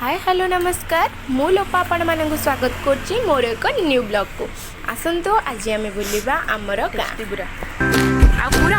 Hi hello नमस्कार मु लोपा आपण मानक स्वागत करछि मोर एक न्यू ब्लॉग को आसंतो आज आम बुलवा आमर गाँव आ पूरा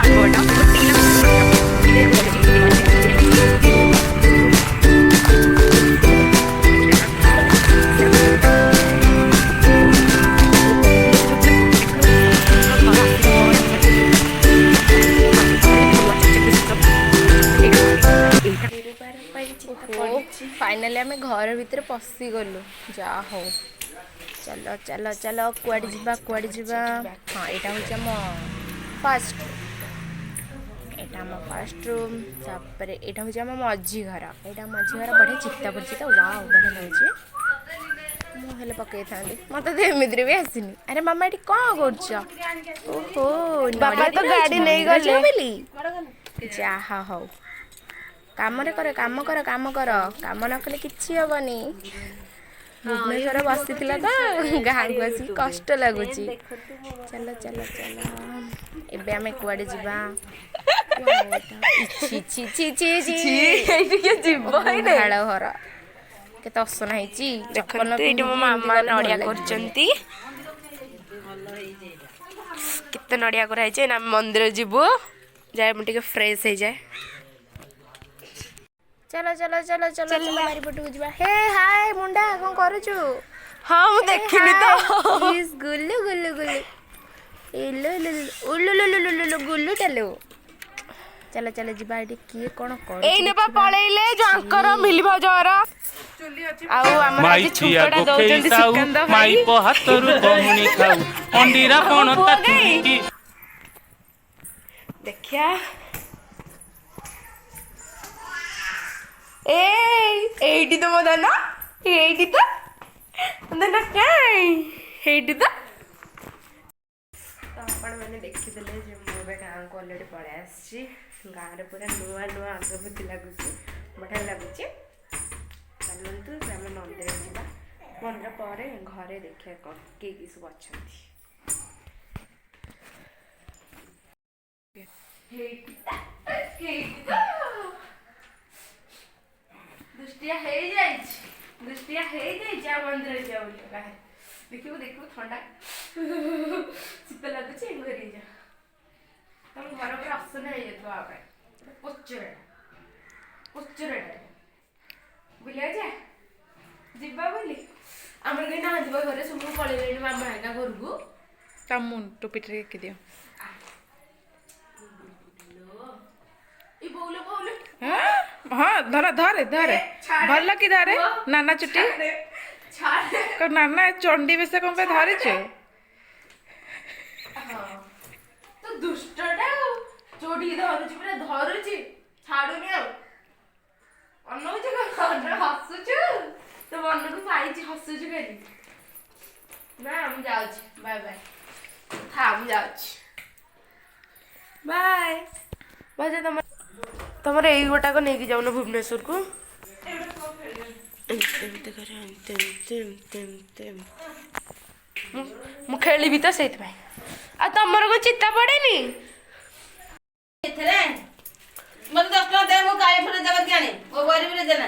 फाइनाली आम घर भितर पशि गलु जा हो चलो चलो चलो कुआडे जिबा हाँ यहाँ हूँ आम फर्स्ट फर्स्ट रूम तापर यहाँ हूँ आम मझी घर यहाँ मझी घर बढ़िया चित्ता पड़ी तो वाओ बढ़िया लगे मुझे पकई था मत तो एमती भी आसनी अरे मामा ये कौन कर ओहो बाबा तो गाड़ी नहीं गले जहा हो काम कर काम कर काम कर काम न कले किसी हेनी भुवनेश्वर बसी तो गाँ को आस कष्ट लगुच चलो चलो चलो एबे आमे कुआडे जिबा झाड़ घर केते असना देखते मो मामा नड़िया करते नड़िया कराई ना मंदिर जीवु जाए मुझे फ्रेश हो जाए चलो चलो चलो चलो चलो बारीपटू जा हे हाय मुंडा कौन करुचु हाँ मु देखिनी तो गुल्लू गुल्लू गुल्लू इल्लू इल्लू उल्लू लुलु लुलु लुलु गुल्लू चलो चलो चलो जिबा एटी किए कोन कर एई नेबा पळेइले जांकर मिलबा जरा आउ हमर आज छुकड़ा दउचंदी सुकंद भाई माई प हातरु कमुनी खाऊ अंडीरा कोन ता देखिया एटी तो मो दाना एटी तो दाना कई तो आपण मैंने देखीदे मुझे गाँव को अलरेडी पलि आसी गाँव में पूरा नुआ नुआ अनुभूति लगुच बढ़िया लगुच चलतु आम मंदिर जा मंदिर पर घरे देखिए कौन किए सब अच्छा दृष्टिया दृष्टिया मंदिर जा देखिए देखिए ठंडा शीत लगुच जा तुम घर पर असना हो पोचर बुलिया जा जीवा बोली आमर कहीं ना घर सब पलैले मामा है घर को तम टोपी टे दियो हाँ धर धरे धरे भल कि धरे नाना चुटी नाना चंडी बेस कौन पे धरी तो दुष्टटा चोटी धरुची पूरा धरुची छाड़ुनी हसुचु तो मन को पाई हसुचु कहीं ना हम जाऊँ बाय बाय था हम जाऊँ बाय बाय तुम तुम यही गोटा को लेकिन जाऊन भुवनेश्वर को मु खेली तो से तुमर को चित्ता पड़ेनी मत 10 टका दे मो काय फरे जगत ज्ञानी ओ गरीब रे देना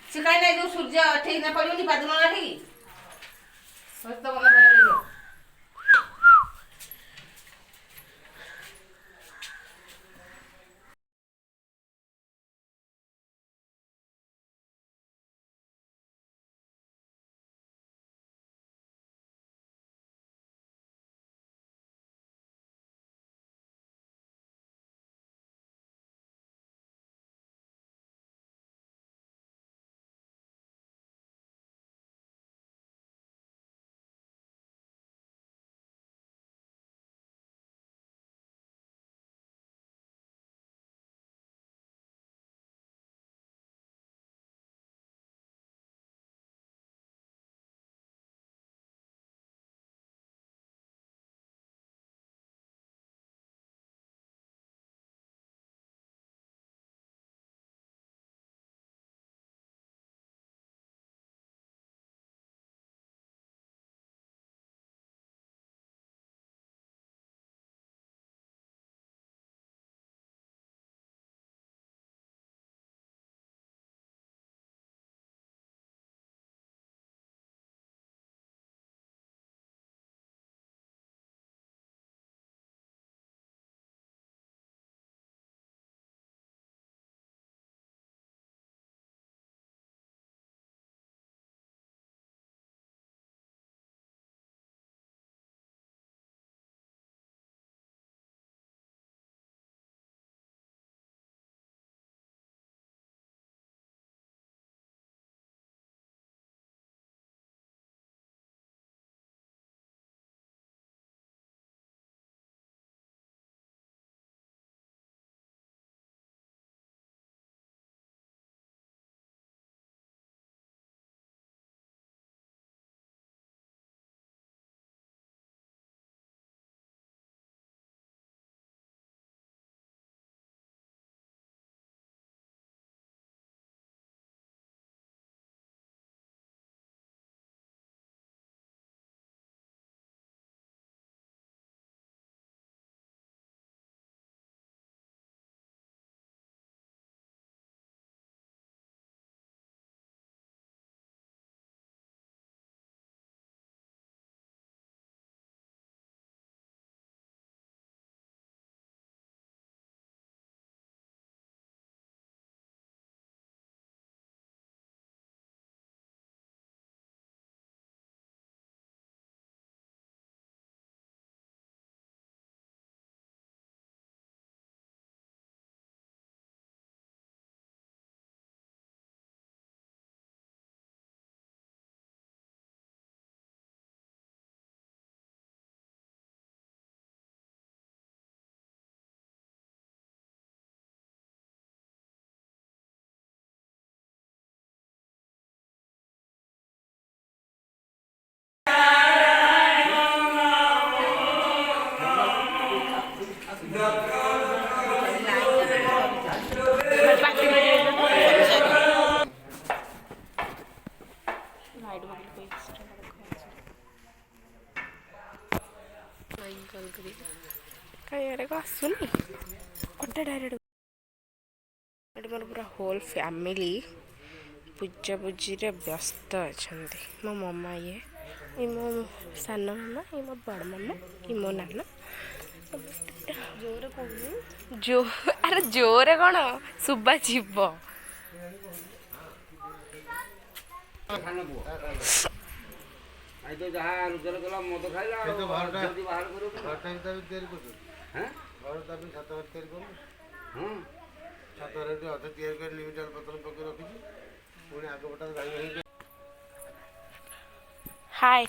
सिखाई नहीं जो सूर्य ठीक ना पड़ियो पादन ना ठीक सस्त मन करे ଆସୁନି କଣ୍ଟା ଡାଇରେକ୍ଟ। ଏଠି ମୋର ପୁରା ହୋଲ୍ ଫ୍ୟାମିଲି ପୂଜାପୂଜିରେ ବ୍ୟସ୍ତ ଅଛନ୍ତି। ମୋ ମାମା ଇଏ ମୋ ସାନ ମାମା ମୋ ବଡ଼ ମାମା ମୋ ନାନା ଜୋରେ କହୁନି ଆରେ ଜୋରେ କ'ଣ ଶୁଭା ଯିବ। ଯାହା ରୋଜଗାର କଲା ମଦ ଖାଇଲା ହାଏ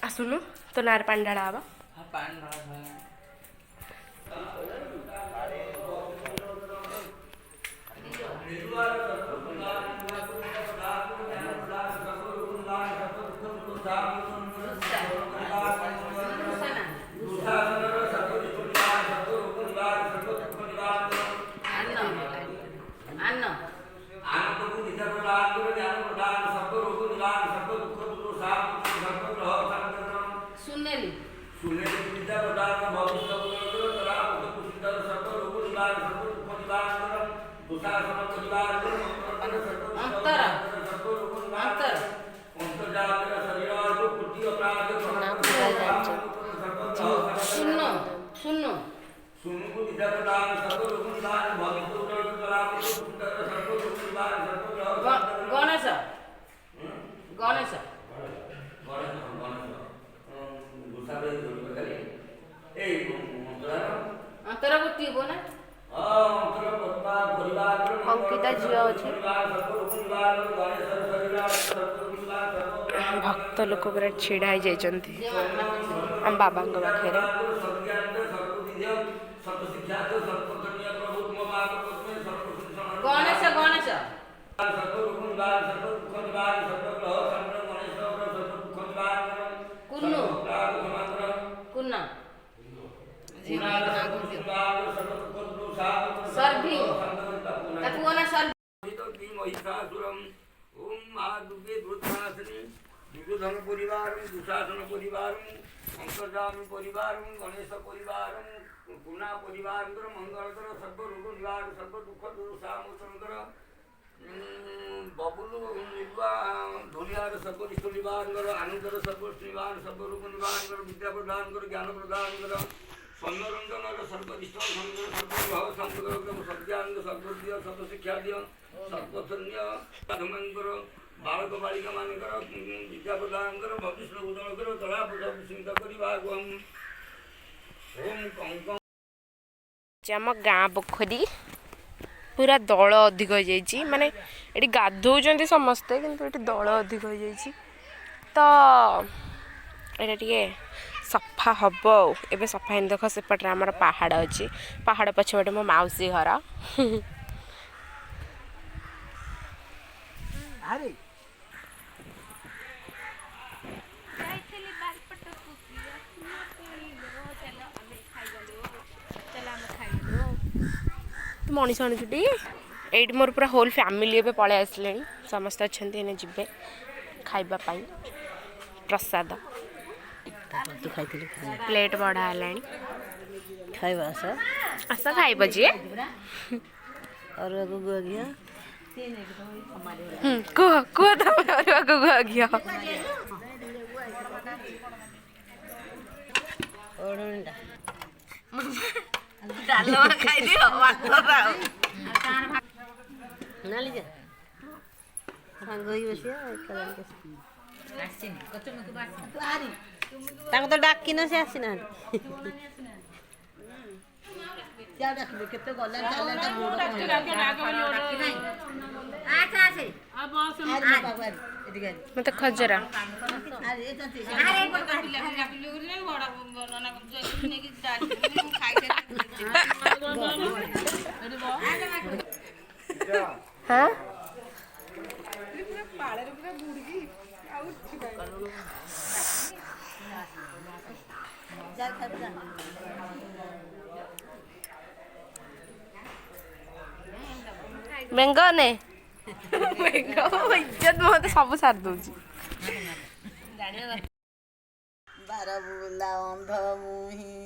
ଆସୁନୁ ତୋ ନାଁରେ ପାଣି ଢାଳା ହବ। ଗଣେଶ ଗଣେଶ ଅନ୍ତର ଗୋଟିଏ ବୋ ନା ଅଙ୍କିତା ଝିଅ ଅଛି। ଭକ୍ତ ଲୋକ ପୁରା ଛିଡ଼ା ହେଇଯାଇଛନ୍ତି ଆମ ବାବାଙ୍କ ପାଖରେ। ଗଣେଶ ଗଣେଶ କୁନୁ କୁନା ସର୍ଭି ତାକୁ ନା ସର୍ଭି ମହିଷାସୁରମ୍ ଓಂ ମା ଦୁର୍ગે ଦୁର୍ଗାସିନୀ ଦୁର୍ଯୋଧନ ପରିବାରଂ ଦୁଶାସନ ପରିବାରଂ ଅନ୍ତର୍ଯାମୀ ପରିବାରଂ ଗଣେଶ ପରିବାରଂ ଗୁଣା ପରିବାରଙ୍କର ମଙ୍ଗଳକର ସର୍ବ ରୋଗ ନିବାରଣ ସର୍ବ ଦୁଃଖ ଦୁଃସାମୋଚନକର ବବୁଲୁ ନିର୍ବା ଧୁନିଆର ସର୍ବରିଷ୍ଠ ନିବାରଣର ଆନନ୍ଦର ସର୍ବରିଷ୍ଠ ନିବାରଣ ସର୍ବ ରୋଗ ନିବାରଣର ବିଦ୍ୟା ପ୍ରଦାନକର ଜ୍ଞାନ ପ୍ରଦାନକର ସୌମ୍ୟରଞ୍ଜନର ସର୍ବରିଷ୍ଠ ସୌନ୍ଦର୍ଯ୍ୟ ସର୍ବଗ୍ରହ ସଂଗ୍ରହ ସତ୍ୟାନନ୍ଦ ସର୍ବଦିଅ ସର୍ବଶିକ୍ଷା ଦିଅ ସର୍ବଧନ୍ୟ ସାଧୁମାନଙ୍କର ବାଳକ ବାଳିକା ମାନଙ୍କର ବିଦ୍ୟା ପ୍ରଦାନକର ଭବିଷ୍ୟ ଉଦଳକର ତଳାପଦ ବିସ୍ମିତ କରିବା ଓମ୍ କଙ୍କ ଆମ ଗାଁ ପୋଖରୀ ପୁରା ଦଳ ଅଧିକ ହେଇଯାଇଛି। ମାନେ ଏଠି ଗାଧଉଛନ୍ତି ସମସ୍ତେ କିନ୍ତୁ ଏଠି ଦଳ ଅଧିକ ହେଇଯାଇଛି ତ ଏଇଟା ଟିକେ ସଫା ହବ ଆଉ। ଏବେ ସଫା ହେଇନି ଦେଖ ସେପଟରେ ଆମର ପାହାଡ଼ ଅଛି, ପାହାଡ଼ ପଛପଟେ ମୋ ମାଉସୀ ଘର। ତୁ ମଣିଷ ଆଣୁଛୁଟି। ଏଇଠି ମୋର ପୁରା ହୋଲ୍ ଫ୍ୟାମିଲି ଏବେ ପଳେଇ ଆସିଲେଣି, ସମସ୍ତେ ଅଛନ୍ତି ଏନେ ଯିବେ ଖାଇବା ପାଇଁ ପ୍ରସାଦ। ପ୍ଲେଟ୍ ବଢ଼ା ହେଲାଣି, ଖାଇବା ଆସ ଖାଇବ ଯିଏ। କୁହ କୁହ ତମେ ଅରୁଆକୁ ଗୁଆ ଘିଅ। ଡାଲମା ଖାଇଦିଅ ଭାତଟା ଆଉ ତାଙ୍କୁ ତ ଡାକିନ ସେ ଆସିନାହାନ୍ତି। କେତେ ଗଲା ମତେ ଖଜରା ହଁ ବେଙ୍ଗ ନେ ଇଜ୍ଜତ ମତେ ସବୁ ସାରି ଦଉଛି। ବାର ବୁଲା ଅନ୍ଧ ମୁହିଁ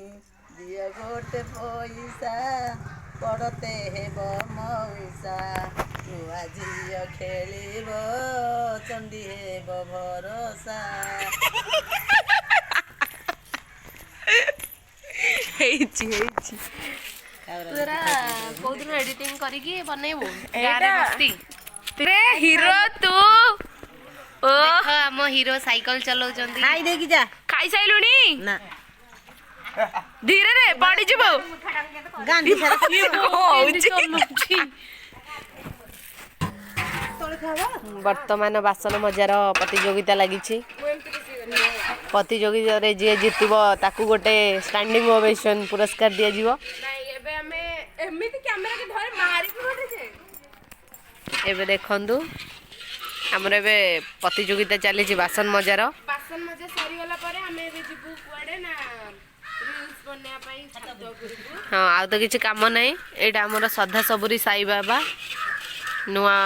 ଦିଅ ଗୋଟେ ପଇସା ପଡ଼ତେ ହେବ ମଉସା ନୂଆ ଝିଅ ଖେଳିବ ଚଣ୍ଡୀ ହେବ ଭରସା। ହେଇଛି କୋଉଦିନ ଏଡିଟିଂ କରିକି ବନେଇବୁ ହିରୋ ତୁ ଓ ଆମ ହିରୋ ସାଇକେଲ ଚଲାଉଛନ୍ତି। ଖାଇ ଦେଇକି ଯା। ଖାଇସାଇଲୁଣି ନା ଧୀରେ ପଡିଯିବୁ। ଗାଣ୍ଡି ସାରା ବର୍ତ୍ତମାନ ବାସନ ମଜାର ପ୍ରତିଯୋଗିତା ଲାଗିଛି। ପ୍ରତିଯୋଗିତାରେ ଯିଏ ଜିତିବ ତାକୁ ଗୋଟେ ଷ୍ଟାଣ୍ଡିଂ ଓଭେସନ୍ ପୁରସ୍କାର ଦିଆଯିବ। ଏବେ ଦେଖନ୍ତୁ ଆମର ଏବେ ପ୍ରତିଯୋଗିତା ଚାଲିଛି ବାସନ ମଜାର। ବାସନ ମଜା ସରିଗଲା ପରେ ଆମେ ଏବେ ଯିବୁ କୁଆଡେ ନା ରିଲ୍ସ ବନେଇବା ପାଇଁ ଛାତ ଉପରକୁ। ହଁ ଆଉ ତ କିଛି କାମ ନାହିଁ। ଏଇଟା ଆମର ସଦା ସବୁରି ସାଇ ବାବା ନୂଆ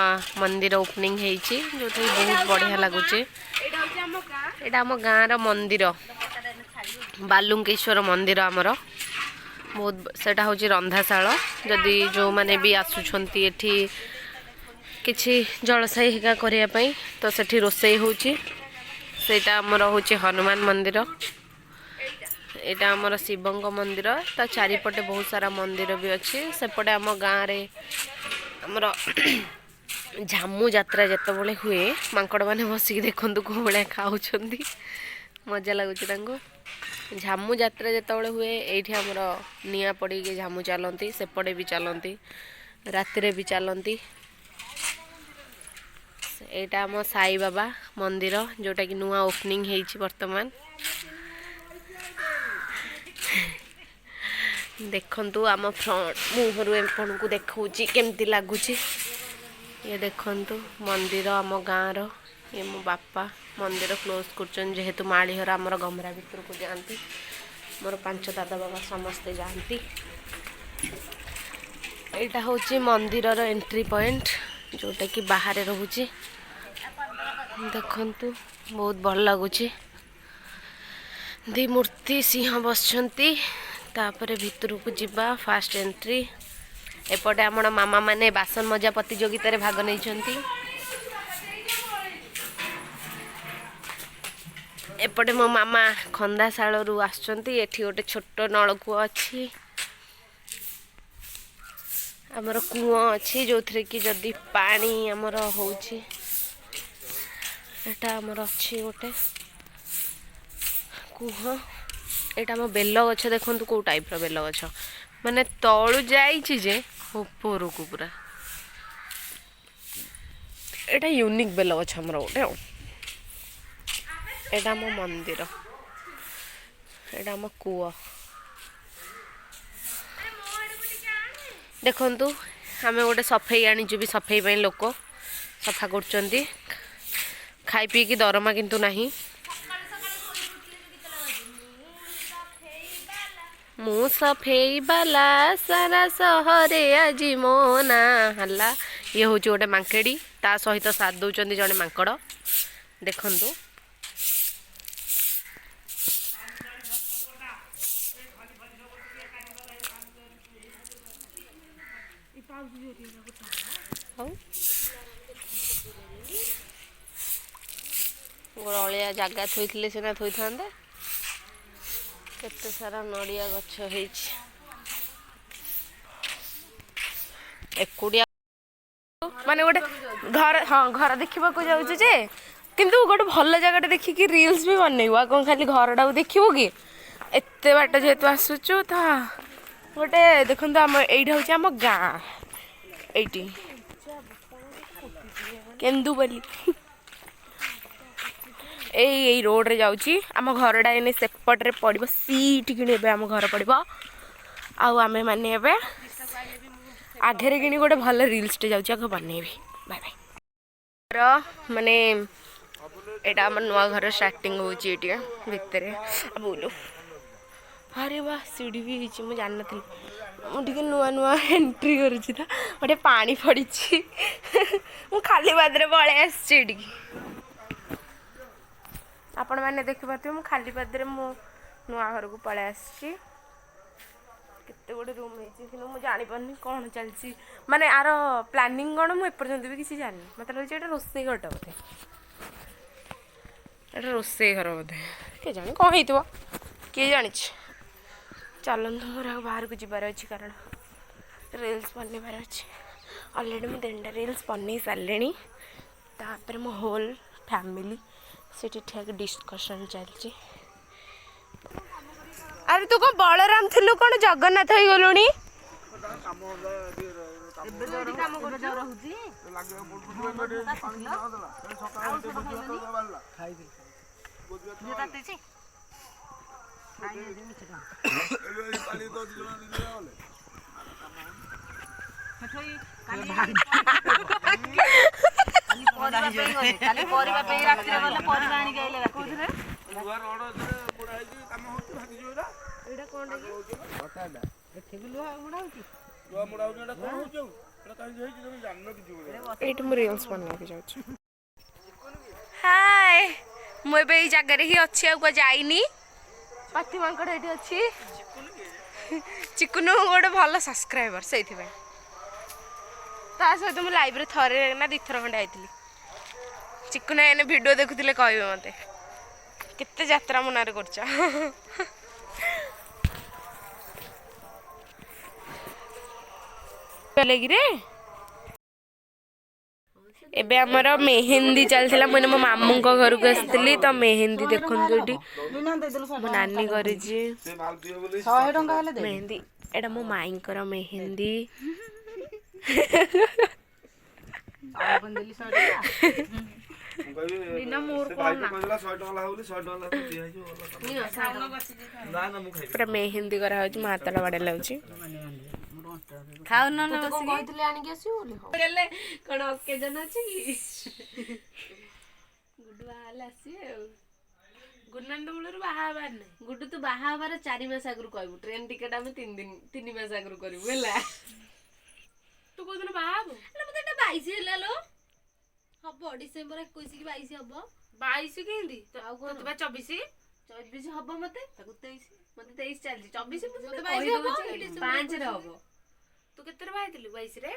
ମନ୍ଦିର ଓପନିଂ ହେଇଛି ଯୋଉଠି ବହୁତ ବଢିଆ ଲାଗୁଛି। ଏଇଟା ଆମ ଗାଁର ମନ୍ଦିର ବାଲୁଙ୍କେଶ୍ୱର ମନ୍ଦିର ଆମର ବହୁତ ସେଟା ହଉଛି ରନ୍ଧାଶାଳ। ଯଦି ଯୋଉମାନେ ବି ଆସୁଛନ୍ତି ଏଠି କିଛି ଜଳସାଇ ହିକା କରିବା ପାଇଁ ତ ସେଠି ରୋଷେଇ ହେଉଛି। ସେଇଟା ଆମର ହେଉଛି ହନୁମାନ ମନ୍ଦିର। ଏଇଟା ଆମର ଶିବଙ୍କ ମନ୍ଦିର। ତା ଚାରିପଟେ ବହୁତ ସାରା ମନ୍ଦିର ବି ଅଛି। ସେପଟେ ଆମ ଗାଁରେ ଆମର ଝାମୁ ଯାତ୍ରା ଯେତେବେଳେ ହୁଏ ମାଙ୍କଡ଼ ମାନେ ବସିକି ଦେଖନ୍ତୁ କୋଉ ଭଳିଆ ଖାଉଛନ୍ତି ମଜା ଲାଗୁଛି ତାଙ୍କୁ। ଝାମୁ ଯାତ୍ରା ଯେତେବେଳେ ହୁଏ ଏଇଠି ଆମର ନିଆଁ ପଡ଼ିକି ଝାମୁ ଚାଲନ୍ତି। ସେପଟେ ବି ଚାଲନ୍ତି ରାତିରେ ବି ଚାଲନ୍ତି। ଏଇଟା ଆମ ସାଇ ବାବା ମନ୍ଦିର ଯୋଉଟାକି ନୂଆ ଓପନିଂ ହେଇଛି ବର୍ତ୍ତମାନ। ଦେଖନ୍ତୁ ଆମ ଫ୍ରଣ୍ଟ ମୁହଁରୁ ଆପଣଙ୍କୁ ଦେଖାଉଛି କେମିତି ଲାଗୁଛି। ଇଏ ଦେଖନ୍ତୁ ମନ୍ଦିର ଆମ ଗାଁର। ଇଏ ମୋ ବାପା ମନ୍ଦିର କ୍ଲୋଜ୍ କରୁଛନ୍ତି ଯେହେତୁ ମାଳିଘର ଆମର ଗମରା ଭିତରକୁ ଯାଆନ୍ତି। ମୋର 5 ଦାଦା ବାବା ସମସ୍ତେ ଯାଆନ୍ତି। ଏଇଟା ହେଉଛି ମନ୍ଦିରର ଏଣ୍ଟ୍ରି ପଏଣ୍ଟ ଯୋଉଟାକି ବାହାରେ ରହୁଛି। ଦେଖନ୍ତୁ ବହୁତ ଭଲ ଲାଗୁଛି। ଦି ମୂର୍ତ୍ତି ସିଂହ ବସିଛନ୍ତି। ତାପରେ ଭିତରକୁ ଯିବା ଫାଷ୍ଟ ଏଣ୍ଟ୍ରି। ଏପଟେ ଆମର ମାମା ମାନେ ବାସନ ମଜା ପ୍ରତିଯୋଗିତାରେ ଭାଗ ନେଇଛନ୍ତି। ଏପଟେ ମୋ ମାମା ଖନ୍ଦାଶାଳରୁ ଆସୁଛନ୍ତି। ଏଠି ଗୋଟେ ଛୋଟ ନଳକୂଅ ଅଛି। ଆମର କୂଅ ଅଛି ଯୋଉଥିରେ କି ଯଦି ପାଣି ଆମର ହଉଛି ଏଟା ଆମର ଅଛି ଗୋଟେ କୂଅ। ଏଇଟା ଆମ ବେଲ ଗଛ ଦେଖନ୍ତୁ କୋଉ ଟାଇପର ବେଲ ଗଛ ମାନେ ତଳୁ ଯାଇଛି ଯେ ଉପରକୁ ପୁରା। ଏଇଟା ୟୁନିକ୍ ବେଲ ଗଛ ଆମର ଗୋଟେ ଆଉ। ଏଇଟା ଆମ ମନ୍ଦିର। ଏଇଟା ଆମ କୂଅ। ଦେଖନ୍ତୁ ଆମେ ଗୋଟେ ସଫେଇ ଆଣିଛୁ ବି ସଫେଇ ପାଇଁ ଲୋକ ସଫା କରୁଛନ୍ତି। ଖାଇ ପିଇକି ଦରମା କିନ୍ତୁ ନାହିଁ। ମୁଁ ସଫେଇ ବାଲା ସାରା ସହରେ ଆଜି ମୋ ନାଁ ହେଲା। ଇଏ ହେଉଛି ଗୋଟେ ମାଙ୍କେଡ଼ି ତା ସହିତ ସାଥ ଦେଉଛନ୍ତି ଜଣେ ମାଙ୍କଡ଼। ଦେଖନ୍ତୁ ଅଳିଆ ଜାଗା ଥୋଇଥିଲେ ସିନା ଥୋଇଥାନ୍ତେ। କେତେ ସାରା ନଡ଼ିଆ ଗଛ ହେଇଛି। ଏକୁଟିଆ ମାନେ ଗୋଟେ ଘର ହଁ ଘର ଦେଖିବାକୁ ଯାଉଛୁ ଯେ କିନ୍ତୁ ଗୋଟେ ଭଲ ଜାଗାଟା ଦେଖିକି ରିଲ୍ସ ବି ବନେଇବୁ। ଆଉ କ'ଣ ଖାଲି ଘରଟାକୁ ଦେଖିବୁ କି? ଏତେ ବାଟ ଯେହେତୁ ଆସୁଛୁ ତ ଗୋଟେ ଦେଖନ୍ତୁ ଆମ ଏଇଟା ହେଉଛି ଆମ ଗାଁ। ଏଇଠି କେନ୍ଦୁପଲ୍ଲୀ ଏଇ ରୋଡ଼ରେ ଯାଉଛି ଆମ ଘରଟା ଏନେ ସେପଟରେ ପଡ଼ିବ ସିଠି କିଣି ଏବେ ଆମ ଘର ପଡ଼ିବ ଆଉ ଆମେ ମାନେ ଏବେ ଆଗରେ କିଣି ଗୋଟେ ଭଲ ରିଲ୍ସଟେ ଯାଉଛି ଆଗ ବନେଇବି ବାଏ ବାଏ ମାନେ ଏଇଟା ଆମ ନୂଆ ଘର ଷ୍ଟାର୍ଟିଂ ହେଉଛି ଏଇଠି ଭିତରେ ବୁଲୁ ଆରେ ବା ସିଢ଼ି ବି ହେଇଛି ମୁଁ ଜାଣିନଥିଲି ମୁଁ ଟିକେ ନୂଆ ନୂଆ ଏଣ୍ଟ୍ରି କରୁଛି ତ ଗୋଟେ ପାଣି ପଡ଼ିଛି ମୁଁ ଖାଲି ପାଦରେ ପଳେଇ ଆସିଛି ଏଠିକି ଆପଣମାନେ ଦେଖିପାରୁଥିବେ ମୁଁ ଖାଲି ପାଦରେ ମୁଁ ନୂଆ ଘରକୁ ପଳେଇ ଆସିଛି କେତେ ଗୋଟେ ରୁମ୍ ହେଇଛି କିନ୍ତୁ ମୁଁ ଜାଣିପାରୁନି କ'ଣ ଚାଲିଛି ମାନେ ଆର ପ୍ଲାନିଂ କ'ଣ ମୁଁ ଏପର୍ଯ୍ୟନ୍ତ ବି କିଛି ଜାଣିନି ମୋତେ ଲାଗୁଛି ଏଇଟା ରୋଷେଇ ଘରଟା ବୋଧେ ଏଇଟା ରୋଷେଇ ଘର ବୋଧେ କେଜାଣି କ'ଣ ହେଇଥିବ କିଏ ଜାଣିଛି ଚାଲନ୍ତୁ ମୋର ଆଉ ବାହାରକୁ ଯିବାର ଅଛି କାରଣ ରିଲ୍ସ ବନେଇବାର ଅଛି ଅଲରେଡ଼ି ମୁଁ 3ଟା ରିଲ୍ସ ବନେଇ ସାରିଲିଣି ତାପରେ ମୋ ହୋଲ୍ ଫ୍ୟାମିଲି ସେଠି ଠିଆକି ଡିସ୍କସନ୍ ଚାଲିଛି ଆରେ ତୁ କ'ଣ ବଳରାମ ଥିଲୁ କ'ଣ ଜଗନ୍ନାଥ ହେଇଗଲୁଣି ଏଇଠି ମୁଁ ରିଲ୍ସ ବନେଇବାକୁ ଯାଉଛି ହାଏ ମୁଁ ଏବେ ଏଇ ଜାଗାରେ ହିଁ ଅଛି ଆଉ କୁଆ ଯାଇନି ପାତି ମାଙ୍କଡ଼ ଏଇଠି ଅଛି ଚିକୁନୁ ଗୋଟେ ଭଲ ସବସ୍କ୍ରାଇବର ସେଇଥିପାଇଁ ତା ସହିତ ମୁଁ ଲାଇଭରେ ଥରେ ନା 2 ଥର ଖଣ୍ଡେ ଆଇଥିଲି ଚିକୁନା ଏନେ ଭିଡ଼ିଓ ଦେଖୁଥିଲେ କହିବେ ମୋତେ କେତେ ଯାତ୍ରା ମୋ ନାଁରେ କରୁଛ ଲାଗିରେ ଏବେ ଆମର ମେହେନ୍ଦି ଚାଲିଥିଲା ମୁଁ ମୋ ମାମୁଙ୍କ ଘରକୁ ଆସିଥିଲି ତ ମେହେନ୍ଦି ଦେଖନ୍ତୁ ଏଠି ମୋ ନାନୀ କରିଛି ମେହେନ୍ଦି ଏଇଟା ମୋ ମାଇଁଙ୍କର ମେହେନ୍ଦି ପୁରା ମେହେନ୍ଦି କରାହଉଛି ମୋ ହାତଟା ବଢ଼ିଆ ଲାଗୁଛି ଖାଉନ କହିଥିଲେ ଆଣିକି ଆସିବୁ ବୋଲି କ'ଣ ଅକେଜନ ଅଛି କି ଗୁଡୁ ବାହାହେଲେ ଆସିବେ ଆଉ ଗୁଡନାନୀ ତ ମୂଳରୁ ବାହା ହବାର ନାହିଁ ଗୁଡୁ ତୁ ବାହା ହବାର 4 ମାସ ଆଗରୁ କହିବୁ ଟ୍ରେନ୍ ଟିକେଟ ଆମେ 3 ମାସ ଆଗରୁ କରିବୁ ହେଲା ତୁ କୋଉଦିନ ବାହା ହବୁ ମତେ ଏଟା 22 ହେଲା ଲୋ ହବ ଡିସେମ୍ବର 21 କି 22 ହବ 22 କେମିତି ଆଉ କଣ ତୁ 24 ହବ ମତେ ତାକୁ 23 ମତେ 23 ଚାଲିଛି 24 ମତେ 22 ହବ 5 ରେ ହବ ତୁ କେତେରେ ବାହା ହେଇଥିଲୁ 22 ରେ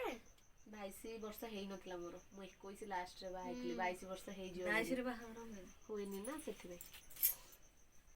22 ବର୍ଷ ହେଇନଥିଲା ମୋର ମୁଁ 21 ଲାଷ୍ଟରେ ବାହା ହେଇଥିଲି 22 ବର୍ଷ ହେଇଯିବ 22 ରେ ବାହାଘର ହୁଏନି ନା ସେଥିପାଇଁ